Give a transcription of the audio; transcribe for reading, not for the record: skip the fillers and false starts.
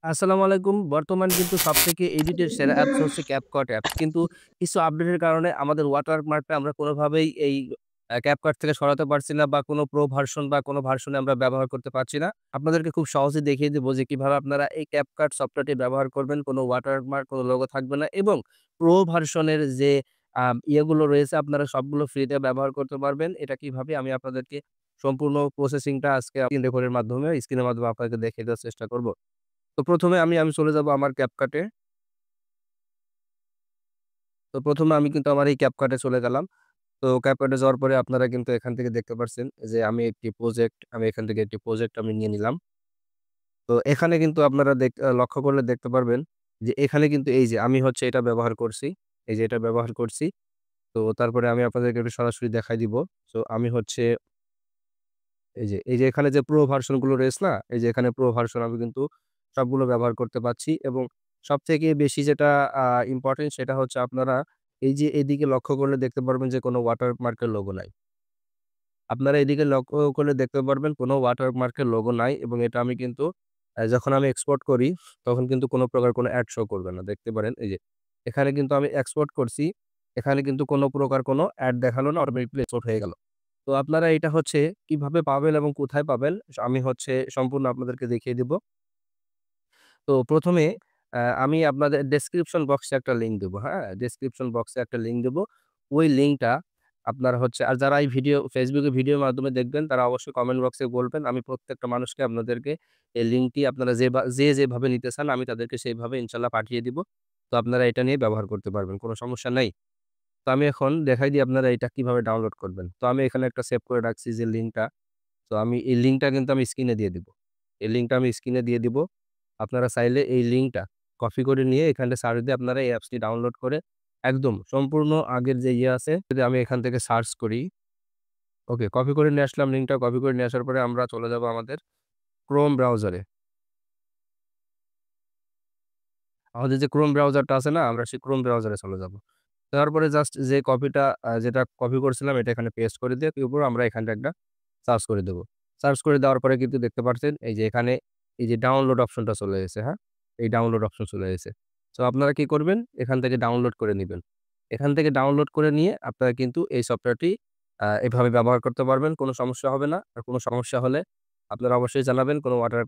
আসসালামু আলাইকুম। বর্তমান কিন্তু সবথেকে এডিটের সেরা অ্যাপস হচ্ছে CapCut অ্যাপস। কিন্তু কিছু আপডেটের কারণে আমাদের ওয়াটারমার্কটা আমরা কোনোভাবেই এই CapCut থেকে সরাতে পারছি না বা কোনো প্রো ভার্সন বা কোনো ভার্সনে আমরা ব্যবহার করতে পারছি না। আপনাদেরকে খুব সহজেই দেখিয়ে দেব যে কিভাবে আপনারা এই CapCut সফটওয়্যারটি ব্যবহার করবেন। কোনো ওয়াটারমার্ক, কোনো লোগো থাকবে না এবং প্রো ভার্সনের যে ইয়েগুলো রয়েছে আপনারা সবগুলো ফ্রিতে ব্যবহার করতে পারবেন। এটা কিভাবে আমি আপনাদেরকে সম্পূর্ণ প্রসেসিংটা আজকে স্ক্রিন রেকর্ডের মাধ্যমে স্ক্রিনের মাধ্যমে আপনাদেরকে দেখিয়ে দেওয়ার চেষ্টা করব। তো ১ম এ আমি চলে যাব আমার CapCut এ। তো ১ম এ আমি কিন্তু আমার এই CapCut এ চলে গেলাম। তো CapCut এ যাওয়ার পরে আপনারা কিন্তু এখান থেকে দেখতে পারছেন যে আমি এখান থেকে একটি প্রজেক্ট নিয়ে নিলাম। তো এখানে কিন্তু আপনারা লক্ষ্য করলে দেখতে পারবেন যে এখানে কিন্তু এই যে আমি হচ্ছে এটা ব্যবহার করছি। এই যে এটা ব্যবহার করছি। তো তারপরে আমি আপনাদেরকে একটু সরাসরি দেখাই দিব। সো আমি হচ্ছে এই যে এখানে যে প্রো ভার্সন গুলো রয়েছে না? এই যে এখানে প্রো ভার্সন আমি কিন্তু সবগুলো ব্যবহার করতে পারছি এবং সবথেকে বেশি যেটা আ ইম্পোর্টেন্ট সেটা হচ্ছে আপনারা এই যে এদিকে লক্ষ্য করলে দেখতে পারবেন যে কোনো ওয়াটারমার্ক এর লোগো নাই। আপনারা এদিকে লক্ষ্য করলে দেখতে পারবেন কোনো ওয়াটারমার্ক এর লোগো নাই এবং এটা আমি কিন্তু যখন আমি এক্সপোর্ট করি তখন কিন্তু কোনো প্রকার কোনো অ্যাড শো করবে না। দেখতে পারেন এই যে এখানে কিন্তু আমি এক্সপোর্ট করছি। এখানে কিন্তু কোনো প্রকার কোনো অ্যাড দেখালো না, অটোমেটিক্যালি এক্সপোর্ট হয়ে গেল। তো আপনারা এটা হচ্ছে কিভাবে পাবেন এবং কোথায় পাবেন আমি হচ্ছে সম্পূর্ণ আপনাদেরকে দেখিয়ে দিব। তো ১ম এ আমি আপনাদের ডেসক্রিপশন বক্সে একটা লিঙ্ক দেবো, হ্যাঁ? ডেসক্রিপশন বক্সে একটা লিঙ্ক দেবো। ওই লিঙ্কটা আপনার হচ্ছে আর যারা এই Facebook এ ভিডিওর মাধ্যমে দেখবেন তারা অবশ্যই কমেন্ট বক্সে বলবেন। আমি প্রত্যেকটা মানুষকে আপনাদেরকে এই লিঙ্কটি আপনারা যে যেভাবে নিতে চান আমি তাদেরকে সেইভাবে ইনশাআল্লাহ পাঠিয়ে দিব। তো আপনারা এটা নিয়ে ব্যবহার করতে পারবেন। কোনো সমস্যা নাই। তো আমি এখন দেখাই দিই আপনারা এটা কিভাবে ডাউনলোড করবেন। তো আমি এখানে একটা সেভ করে রাখছি যে লিঙ্কটা। তো আমি এই লিঙ্কটা কিন্তু আমি স্ক্রিনে দিয়ে দিব। এই লিঙ্কটা আমি স্ক্রিনে দিয়ে দিব। আপনারা চাইলে এই লিঙ্কটা কপি করে নিয়ে এখানে সার্চ দিয়ে আপনারা এই অ্যাপসটি ডাউনলোড করে একদম সম্পূর্ণ আগের যে ইয়ে আছে যদি আমি এখান থেকে সার্চ করি, ওকে কপি করে নিয়ে আসলাম লিঙ্কটা কপি করে নিয়ে আসার পরে আমরা চলে যাব আমাদের Chrome ব্রাউজারে। আমাদের যে Chrome ব্রাউজারটা আছে না? আমরা সেই Chrome ব্রাউজারে চলে যাব। তারপরে জাস্ট যে কপিটা যেটা কপি করছিলাম এটা এখানে পেস্ট করে দিয়ে এরপর আমরা এখানটা একটা সার্চ করে দেব। সার্চ করে দেওয়ার পরে কিন্তু দেখতে পাচ্ছেন এই যে এখানে এই যে ডাউনলোড অপশনটা চলে এসেছে, হ্যাঁ? এই ডাউনলোড অপশন চলে এসেছে। সো আপনারা কি করবেন? এখান থেকে ডাউনলোড করে নিবেন। এখান থেকে ডাউনলোড করে নিয়ে আপনারা কিন্তু এই সফটওয়্যারটি এভাবে ব্যবহার করতে পারবেন। কোনো সমস্যা হবে না। আর কোনো সমস্যা হলে আপনারা অবশ্যই জানাবেন। কোনো ওয়াটার